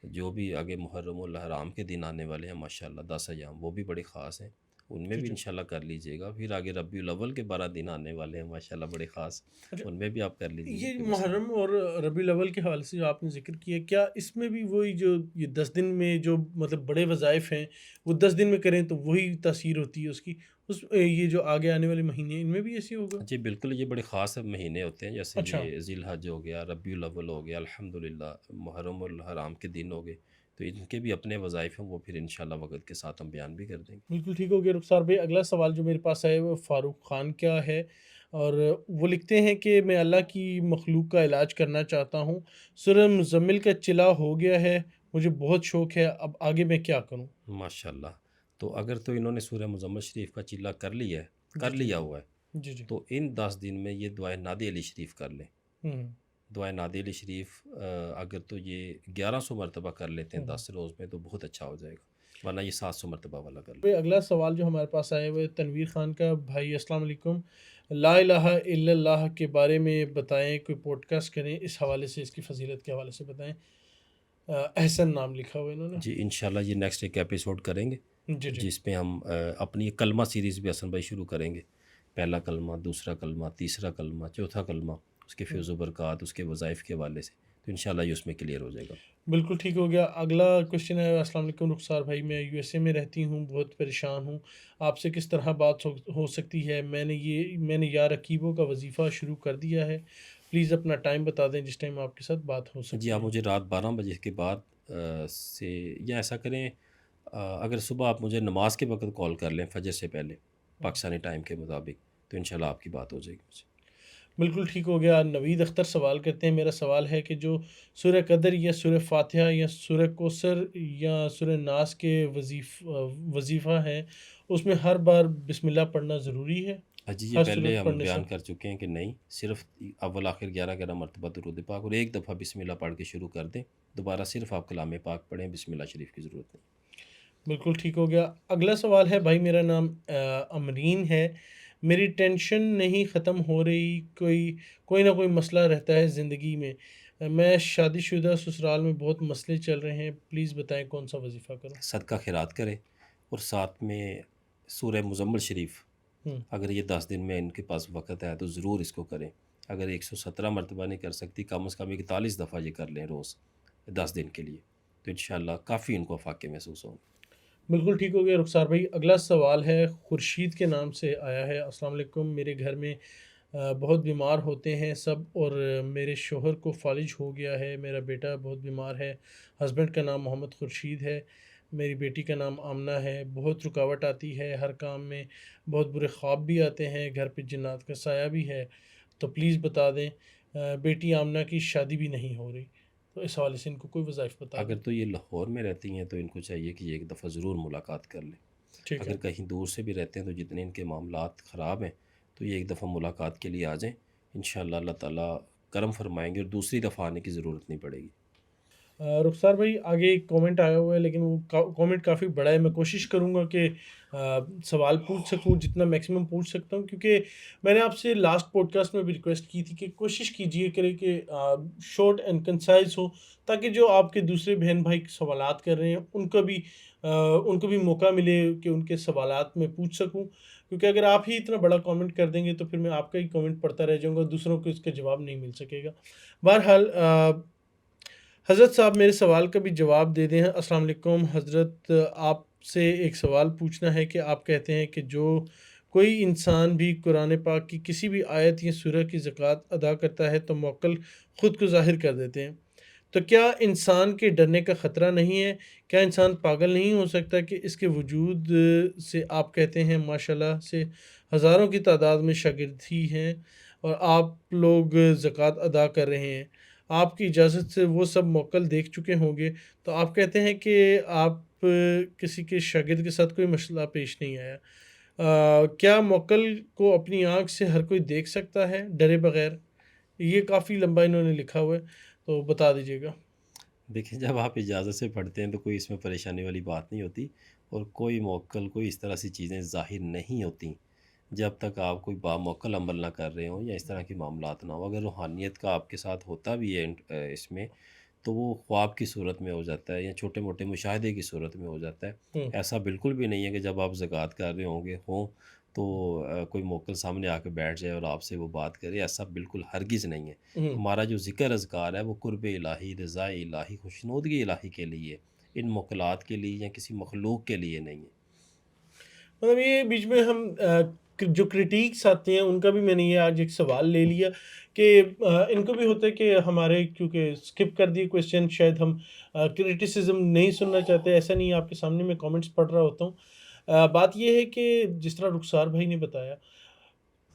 جو بھی آگے محرم الحرام کے دن آنے والے ہیں ماشاءاللہ 10 ایام، وہ بھی بڑے خاص ہیں، ان میں جی بھی جی انشاءاللہ کر لیجئے گا۔ پھر آگے ربیع الاول کے 12 دن آنے والے ہیں ماشاءاللہ بڑے خاص، اچھا، ان میں بھی آپ کر لیجئے گا، یہ کوئی مسئلہ نہیں۔ محرم اور ربیع الاول کے حوالے سے جو آپ نے ذکر کیا، کیا اس میں بھی وہی جو یہ 10 دن میں جو مطلب بڑے وظائف ہیں وہ 10 دن میں کریں تو وہی تاثیر ہوتی ہے اس کی، یہ جو آگے آنے والے مہینے ہیں ان میں بھی ایسے ہوگا؟ جی بالکل، یہ بڑے خاص مہینے ہوتے ہیں، جیسے اچھا، یہ ذی الحج ہو گیا، ربیع الاول ہو گیا، الحمدللہ محرم الحرام کے دن ہو گئے، تو ان کے بھی اپنے وظائف ہیں، وہ پھر انشاءاللہ وقت کے ساتھ ہم بیان بھی کر دیں گے۔ بالکل ٹھیک ہو گیا رخسار بھائی۔ اگلا سوال جو میرے پاس ہے وہ فاروق خان کا ہے، اور وہ لکھتے ہیں کہ میں اللہ کی مخلوق کا علاج کرنا چاہتا ہوں، سورہ مزمل کا چلا ہو گیا ہے، مجھے بہت شوق ہے، اب آگے میں کیا کروں؟ ماشاءاللہ، تو اگر تو انہوں نے سورہ مزمل شریف کا چلا کر لیا ہے، جی کر جی لیا ہوا ہے، جی جی تو ان 10 دن میں یہ دعائے نادی علی شریف کر لیں۔ ہوں دعائے نادی علی شریف اگر تو یہ 1100 مرتبہ کر لیتے ہیں ہوں 10 روز میں تو بہت اچھا ہو جائے گا، ورنہ یہ 700 مرتبہ والا کر لیں۔ بھائی اگلا سوال جو ہمارے پاس آیا وہ ہے تنویر خان کا۔ بھائی السلام علیکم، لا الہ الا اللہ کے بارے میں بتائیں، کوئی پوڈ کاسٹ کریں، اس حوالے سے، اس کی فضیلت کے حوالے سے بتائیں۔ احسن نام لکھا ہوا انہوں نے۔ جی انشاءاللہ یہ نیکسٹ ایک ایپیسوڈ کریں گے، جی جی جس پہ ہم اپنی ایک کلمہ سیریز بھی حسن بھائی شروع کریں گے، پہلا کلمہ، دوسرا کلمہ، تیسرا کلمہ، چوتھا کلمہ، اس کے فیض و برکات، اس کے وظائف کے حوالے سے، تو انشاءاللہ یہ اس میں کلیئر ہو جائے گا۔ بالکل ٹھیک ہو گیا۔ اگلا کوشچن ہے، السلام علیکم رخسار بھائی، میں یو ایس اے میں رہتی ہوں، بہت پریشان ہوں، آپ سے کس طرح بات ہو سکتی ہے؟ میں نے یا رقیبوں کا وظیفہ شروع کر دیا ہے، پلیز اپنا ٹائم بتا دیں جس ٹائم آپ کے ساتھ بات ہو جی سکتی آپ ہے۔ مجھے رات 12 بجے کے بعد سے، یا ایسا کریں اگر صبح آپ مجھے نماز کے وقت کال کر لیں فجر سے پہلے پاکستانی ٹائم کے مطابق، تو انشاءاللہ آپ کی بات ہو جائے گی مجھے۔ بالکل ٹھیک ہو گیا۔ نوید اختر سوال کرتے ہیں، میرا سوال ہے کہ جو سورہ قدر یا سورہ فاتحہ یا سورہ کوثر یا سورہ ناس کے وظیفہ ہے، اس میں ہر بار بسم اللہ پڑھنا ضروری ہے جی یہ ہر پہلے صورت ہم پڑھنے سے؟ بیان کر چکے ہیں کہ نہیں، صرف اول آخر 11 مرتبہ درود پاک اور ایک دفعہ بسم اللہ پڑھ کے شروع کر دیں، دوبارہ صرف آپ کلام پاک پڑھیں، بسم اللہ شریف کی ضرورت نہیں۔ بالکل ٹھیک ہو گیا۔ اگلا سوال ہے، بھائی میرا نام امرین ہے، میری ٹینشن نہیں ختم ہو رہی، کوئی نہ کوئی مسئلہ رہتا ہے زندگی میں، میں شادی شدہ، سسرال میں بہت مسئلے چل رہے ہیں، پلیز بتائیں کون سا وظیفہ کروں؟ صدقہ خیرات کریں، اور ساتھ میں سورہ مزمل شریف، ہوں اگر یہ 10 دن میں ان کے پاس وقت ہے تو ضرور اس کو کریں۔ اگر 117 مرتبہ نہیں کر سکتی، کم از کم 41 دفعہ یہ کر لیں روز 10 دن کے لیے، تو انشاءاللہ کافی ان کو افاقے محسوس ہوں گے۔ بالکل ٹھیک ہو گیا رخسار بھائی۔ اگلا سوال ہے، خورشید کے نام سے آیا ہے، السلام علیکم، میرے گھر میں بہت بیمار ہوتے ہیں سب، اور میرے شوہر کو فالج ہو گیا ہے، میرا بیٹا بہت بیمار ہے، ہسبینڈ کا نام محمد خورشید ہے، میری بیٹی کا نام آمنہ ہے، بہت رکاوٹ آتی ہے ہر کام میں، بہت برے خواب بھی آتے ہیں، گھر پہ جنات کا سایہ بھی ہے، تو پلیز بتا دیں۔ بیٹی آمنہ کی شادی بھی نہیں ہو رہی، تو اس حوالے سے ان کو کوئی وظائف بتا دیں۔ اگر تو یہ لاہور میں رہتی ہیں تو ان کو چاہیے کہ یہ ایک دفعہ ضرور ملاقات کر لیں، ٹھیک ہے، اگر کہیں دور سے بھی رہتے ہیں تو جتنے ان کے معاملات خراب ہیں تو یہ ایک دفعہ ملاقات کے لیے آ جائیں، انشاءاللہ اللہ تعالیٰ کرم فرمائیں گے اور دوسری دفعہ آنے کی ضرورت نہیں پڑے گی۔ رخسار بھائی آگے ایک کومنٹ آیا ہوا ہے، لیکن وہ کومنٹ کافی بڑا ہے، میں کوشش کروں گا کہ سوال پوچھ سکوں جتنا میکسیمم پوچھ سکتا ہوں، کیونکہ میں نے آپ سے لاسٹ پوڈ کاسٹ میں بھی ریکویسٹ کی تھی کہ کوشش کیجئے کرے کہ شارٹ اینڈ کنسائز ہو، تاکہ جو آپ کے دوسرے بہن بھائی سوالات کر رہے ہیں ان کو بھی موقع ملے کہ ان کے سوالات میں پوچھ سکوں، کیونکہ اگر آپ ہی اتنا بڑا کامنٹ کر دیں گے تو پھر میں آپ کا ہی کامنٹ پڑھتا رہ جاؤں گا، دوسروں کو اس کا جواب نہیں مل سکے گا۔ بہرحال حضرت صاحب میرے سوال کا بھی جواب دے دیں۔ السلام علیکم حضرت، آپ سے ایک سوال پوچھنا ہے کہ آپ کہتے ہیں کہ جو کوئی انسان بھی قرآن پاک کی کسی بھی آیت یا سورہ کی زکوٰۃ ادا کرتا ہے تو موکل خود کو ظاہر کر دیتے ہیں، تو کیا انسان کے ڈرنے کا خطرہ نہیں ہے؟ کیا انسان پاگل نہیں ہو سکتا کہ اس کے وجود سے آپ کہتے ہیں ماشاءاللہ سے ہزاروں کی تعداد میں شاگرد ہی ہیں اور آپ لوگ زکوٰۃ ادا کر رہے ہیں، آپ کی اجازت سے وہ سب موکل دیکھ چکے ہوں گے، تو آپ کہتے ہیں کہ آپ کسی کے شاگرد کے ساتھ کوئی مسئلہ پیش نہیں آیا، کیا موکل کو اپنی آنکھ سے ہر کوئی دیکھ سکتا ہے ڈرے بغیر؟ یہ کافی لمبا انہوں نے لکھا ہوا ہے، تو بتا دیجیے گا۔ دیکھیں جب آپ اجازت سے پڑھتے ہیں تو کوئی اس میں پریشانی والی بات نہیں ہوتی، اور کوئی موکل کوئی اس طرح سی چیزیں ظاہر نہیں ہوتی جب تک آپ کوئی باموکل عمل نہ کر رہے ہوں یا اس طرح کے معاملات نہ ہوں۔ اگر روحانیت کا آپ کے ساتھ ہوتا بھی ہے اس میں، تو وہ خواب کی صورت میں ہو جاتا ہے یا چھوٹے موٹے مشاہدے کی صورت میں ہو جاتا ہے۔ ہوں ایسا بالکل بھی نہیں ہے کہ جب آپ زکوٰۃ کر رہے ہوں تو کوئی موکل سامنے آ کے بیٹھ جائے اور آپ سے وہ بات کرے، ایسا بالکل ہرگز نہیں ہے۔ ہوں ہمارا جو ذکر اذکار ہے وہ قرب الہی، رضا الہی، خوشنودگی الہی کے لیے، ان موکلات کے لیے یا کسی مخلوق کے لیے نہیں ہے۔ مطلب یہ بیچ میں ہم جو کرٹیکس آتے ہیں ان کا بھی میں نے یہ آج ایک سوال لے لیا کہ ان کو بھی ہوتا ہے کہ ہمارے کیونکہ اسکپ کر دیے کویشچن، شاید ہم کرٹیسزم نہیں سننا چاہتے، ایسا نہیں ہے، آپ کے سامنے میں کامنٹس پڑھ رہا ہوتا ہوں۔ بات یہ ہے کہ جس طرح رخسار بھائی نے بتایا،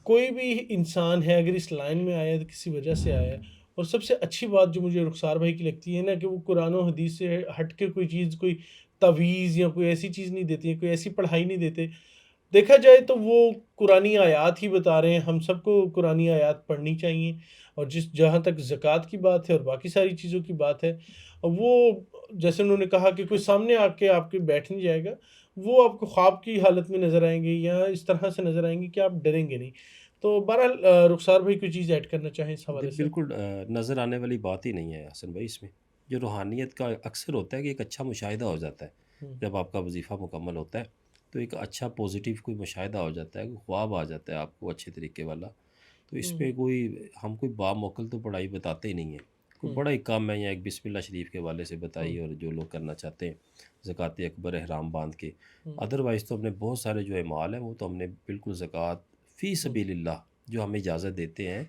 کوئی بھی انسان ہے اگر اس لائن میں آیا ہے تو کسی وجہ سے آیا ہے، اور سب سے اچھی بات جو مجھے رخسار بھائی کی لگتی ہے نا کہ وہ قرآن و حدیث سے ہٹ کے کوئی چیز، کوئی تعویذ یا کوئی ایسی چیز نہیں دیتی ہے، کوئی ایسی پڑھائی نہیں دیتے۔ دیکھا جائے تو وہ قرآنی آیات ہی بتا رہے ہیں، ہم سب کو قرآنی آیات پڑھنی چاہیے، اور جہاں تک زکوٰۃ کی بات ہے اور باقی ساری چیزوں کی بات ہے، وہ جیسے انہوں نے کہا کہ کوئی سامنے آ کے آپ کے بیٹھ نہیں جائے گا، وہ آپ کو خواب کی حالت میں نظر آئیں گے یا اس طرح سے نظر آئیں گے کہ آپ ڈریں گے نہیں۔ تو بہرحال رخسار بھائی کوئی چیز ایڈ کرنا چاہیں اس حوالے سے؟ بالکل نظر آنے والی بات ہی نہیں ہے حسن بھائی اس میں۔ جو روحانیت کا اکثر ہوتا ہے کہ ایک اچھا مشاہدہ ہو جاتا ہے ہوں جب آپ کا وظیفہ مکمل ہوتا ہے، تو ایک اچھا پوزیٹیو کوئی مشاہدہ ہو جاتا ہے، کوئی خواب آ جاتا ہے آپ کو اچھے طریقے والا۔ تو اس ہوں میں ہم کوئی باموکل تو پڑھائی بتاتے ہی نہیں ہیں، کوئی ہوں بڑا ہی کم ہے، یا ایک بسم اللہ شریف کے حوالے سے ہوں بتائی، اور جو لوگ کرنا چاہتے ہیں زکوٰۃ اکبر احرام باندھ کے۔ ہوں ادروائز تو ہم نے بہت سارے جو اعمال ہیں وہ تو ہم نے بالکل زکوٰۃ فی ہوں سبیل اللہ جو ہمیں اجازت دیتے ہیں،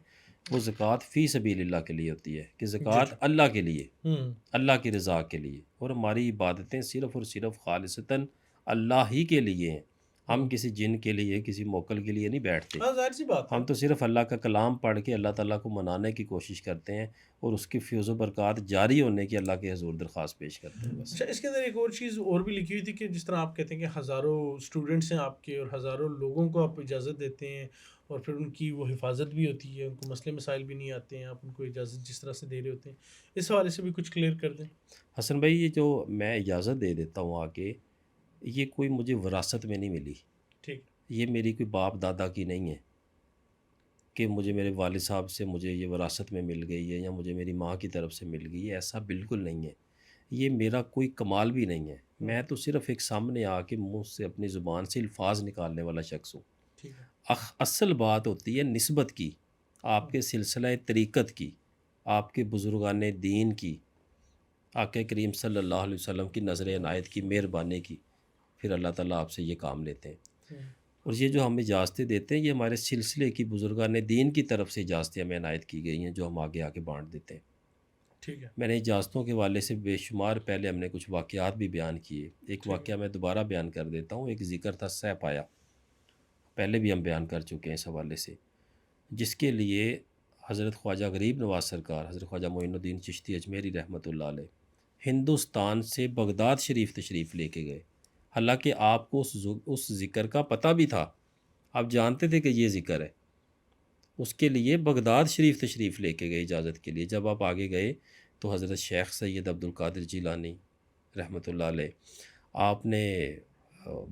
وہ زکوٰۃ فی سبیل اللہ کے لیے ہوتی ہے، کہ جی زکوٰۃ جی اللہ کے لیے، ہوں اللہ کی رضا کے لیے، اور ہماری عبادتیں صرف اور صرف خالصتاً اللہ ہی کے لیے ہیں۔ ہم ہوں کسی جن کے لیے، کسی موکل کے لیے نہیں بیٹھتے۔ ہاں ظاہر سی بات ہے۔ ہم تو صرف اللہ کا کلام پڑھ کے اللہ تعالیٰ کو منانے کی کوشش کرتے ہیں، اور اس کی فیض و برکات جاری ہونے کی اللہ کے حضور درخواست پیش کرتے ہیں بس۔ اچھا، اس کے اندر ایک اور چیز اور بھی لکھی ہوئی تھی کہ جس طرح آپ کہتے ہیں کہ ہزاروں اسٹوڈنٹس ہیں آپ کے اور ہزاروں لوگوں کو آپ اجازت دیتے ہیں، اور پھر ان کی وہ حفاظت بھی ہوتی ہے، ان کو مسئلے مسائل بھی نہیں آتے ہیں، آپ ان کو اجازت جس طرح سے دے رہے ہوتے ہیں، اس حوالے سے بھی کچھ کلیئر کر دیں۔ حسن بھائی یہ جو میں اجازت دے دیتا ہوں آ کے، یہ کوئی مجھے وراثت میں نہیں ملی، ٹھیک یہ میری کوئی باپ دادا کی نہیں ہے کہ مجھے میرے والد صاحب سے مجھے یہ وراثت میں مل گئی ہے یا مجھے میری ماں کی طرف سے مل گئی ہے، ایسا بالکل نہیں ہے۔ یہ میرا کوئی کمال بھی نہیں ہے، ہے میں تو صرف ایک سامنے آ کے منہ سے اپنی زبان سے الفاظ نکالنے والا شخص ہوں۔ ٹھیک ہے۔ اصل بات ہوتی ہے نسبت کی، آپ کے سلسلہ طریقت کی، آپ کے بزرگان دین کی، آقا کریم صلی اللہ علیہ وسلم کی نظر عنایت کی، مہربانی کی، پھر اللہ تعالیٰ آپ سے یہ کام لیتے ہیں۔ ہوں اور یہ جو ہم اجازتیں دیتے ہیں، یہ ہمارے سلسلے کی بزرگان دین کی طرف سے اجازتیں ہمیں عنایت کی گئی ہیں، جو ہم آگے آگے بانٹ دیتے ہیں۔ ٹھیک ہے۔ میں نے اجازتوں کے حوالے سے بے شمار پہلے ہم نے کچھ واقعات بھی بیان کیے، ایک ٹھیک ہے۔ واقعہ میں دوبارہ بیان کر دیتا ہوں۔ ایک ذکر تھا سہ پایا، پہلے بھی ہم بیان کر چکے ہیں اس حوالے سے، جس کے لیے حضرت خواجہ غریب نواز سرکار، حضرت خواجہ معین الدین چشتی اجمیری رحمۃ اللہ علیہ، ہندوستان سے بغداد شریف تشریف لے کے گئے۔ حالانکہ آپ کو اس ذکر کا پتہ بھی تھا، آپ جانتے تھے کہ یہ ذکر ہے، اس کے لیے بغداد شریف تشریف لے کے گئے اجازت کے لیے۔ جب آپ آگے گئے تو حضرت شیخ سید عبد القادر جیلانی رحمۃ اللہ علیہ، آپ نے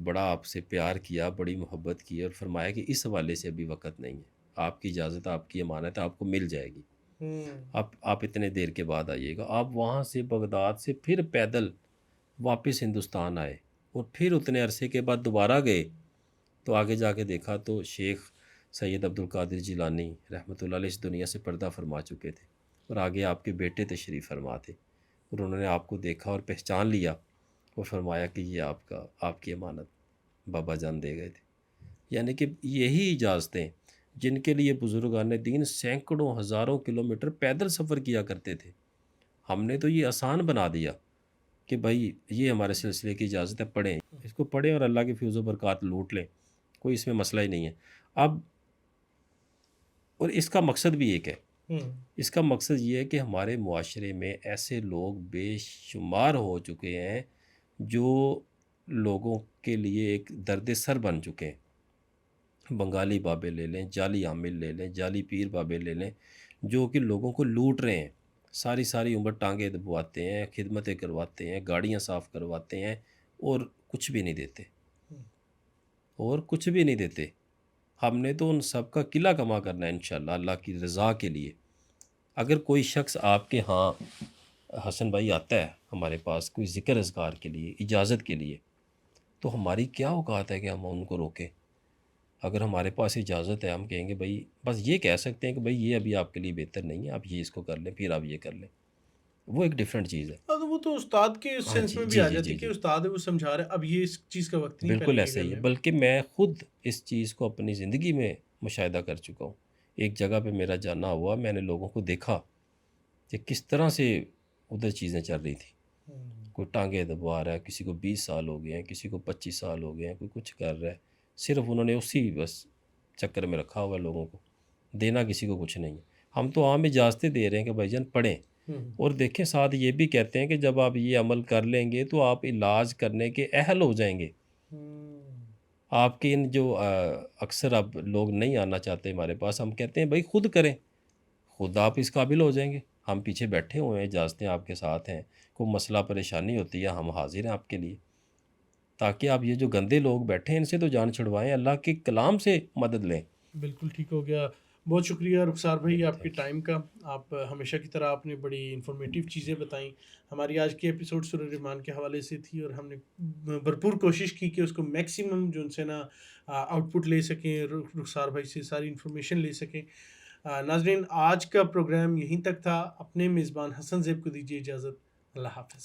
بڑا آپ سے پیار کیا، بڑی محبت کی، اور فرمایا کہ اس حوالے سے ابھی وقت نہیں ہے، آپ کی اجازت، آپ کی امانت آپ کو مل جائے گی، آپ اتنے دیر کے بعد آئیے گا۔ آپ وہاں سے بغداد سے پھر پیدل واپس ہندوستان آئے، اور پھر اتنے عرصے کے بعد دوبارہ گئے تو آگے جا کے دیکھا تو شیخ سید عبد القادر جیلانی رحمۃ اللہ علیہ اس دنیا سے پردہ فرما چکے تھے، اور آگے آپ کے بیٹے تشریف فرما تھے، اور انہوں نے آپ کو دیکھا اور پہچان لیا، اور فرمایا کہ یہ آپ کی امانت بابا جان دے گئے تھے۔ یعنی کہ یہی اجازتیں جن کے لیے بزرگان دین سینکڑوں ہزاروں کلومیٹر پیدل سفر کیا کرتے تھے، ہم نے تو یہ آسان بنا دیا کہ بھائی یہ ہمارے سلسلے کی اجازت ہے، پڑھیں اس کو، پڑھیں اور اللہ کی فیض و برکات لوٹ لیں، کوئی اس میں مسئلہ ہی نہیں ہے۔ اب اور اس کا مقصد بھی ایک ہے، اس کا مقصد یہ ہے کہ ہمارے معاشرے میں ایسے لوگ بے شمار ہو چکے ہیں جو لوگوں کے لیے ایک درد سر بن چکے ہیں۔ بنگالی بابے لے لیں، جعلی عامل لے لیں، جعلی پیر بابے لے لیں، جو کہ لوگوں کو لوٹ رہے ہیں، ساری ساری عمر ٹانگیں دبواتے ہیں، خدمتیں کرواتے ہیں، گاڑیاں صاف کرواتے ہیں اور کچھ بھی نہیں دیتے، اور کچھ بھی نہیں دیتے۔ ہم نے تو ان سب کا قلعہ کما کرنا ہے انشاءاللہ اللہ کی رضا کے لیے۔ اگر کوئی شخص آپ کے ہاں حسن بھائی آتا ہے ہمارے پاس کوئی ذکر اذکار کے لیے، اجازت کے لیے، تو ہماری کیا اوقات ہے کہ ہم ان کو روکیں؟ اگر ہمارے پاس اجازت ہے ہم کہیں گے بھائی، بس یہ کہہ سکتے ہیں کہ بھائی یہ ابھی آپ کے لیے بہتر نہیں ہے، آپ یہ اس کو کر لیں، پھر آپ یہ کر لیں، وہ ایک ڈیفرنٹ چیز ہے۔ تو وہ تو استاد کے ہاں سینس جی میں بھی جی آ جی جاتی جی ہے کہ جی استاد ہے وہ سمجھا رہا ہے، اب یہ اس چیز کا وقت نہیں ہے، بالکل پہلے یہ ایسا کر ہی ہے، لیں۔ بلکہ میں خود اس چیز کو اپنی زندگی میں مشاہدہ کر چکا ہوں۔ ایک جگہ پہ میرا جانا ہوا، میں نے لوگوں کو دیکھا کہ کس طرح سے ادھر چیزیں چل رہی تھیں۔ کوئی ٹانگیں دبوا رہا ہے، کسی کو 20 سال ہو گئے ہیں، کسی کو 25 سال ہو گئے ہیں، کوئی کچھ کر رہا ہے، صرف انہوں نے اسی بس چکر میں رکھا ہوا ہے لوگوں کو، دینا کسی کو کچھ نہیں ہے۔ ہم تو عام اجازتیں دے رہے ہیں کہ بھائی جان پڑھیں، اور دیکھیں ساتھ یہ بھی کہتے ہیں کہ جب آپ یہ عمل کر لیں گے تو آپ علاج کرنے کے اہل ہو جائیں گے۔ آپ کے ان جو اکثر اب لوگ نہیں آنا چاہتے ہمارے پاس، ہم کہتے ہیں بھائی خود کریں، خود آپ اس قابل ہو جائیں گے، ہم پیچھے بیٹھے ہوئے ہیں، اجازتیں آپ کے ساتھ ہیں، کوئی مسئلہ پریشانی ہوتی ہے ہم حاضر ہیں آپ کے لیے، تاکہ آپ یہ جو گندے لوگ بیٹھے ہیں ان سے تو جان چھڑوائیں، اللہ کے کلام سے مدد لیں۔ بالکل ٹھیک ہو گیا۔ بہت شکریہ رخسار بھائی آپ کے تھینک ٹائم کا، آپ ہمیشہ کی طرح آپ نے بڑی انفارمیٹیو چیزیں بتائیں۔ ہماری آج کی ایپیسوڈ سورہ رحمان کے حوالے سے تھی، اور ہم نے بھرپور کوشش کی کہ اس کو میکسیمم جو ان سے نا آؤٹ پٹ لے سکیں، رخسار بھائی سے ساری انفارمیشن لے سکیں۔ ناظرین، آج کا پروگرام یہیں تک تھا۔ اپنے میزبان حسن زیب کو دیجیے اجازت۔ اللہ حافظ۔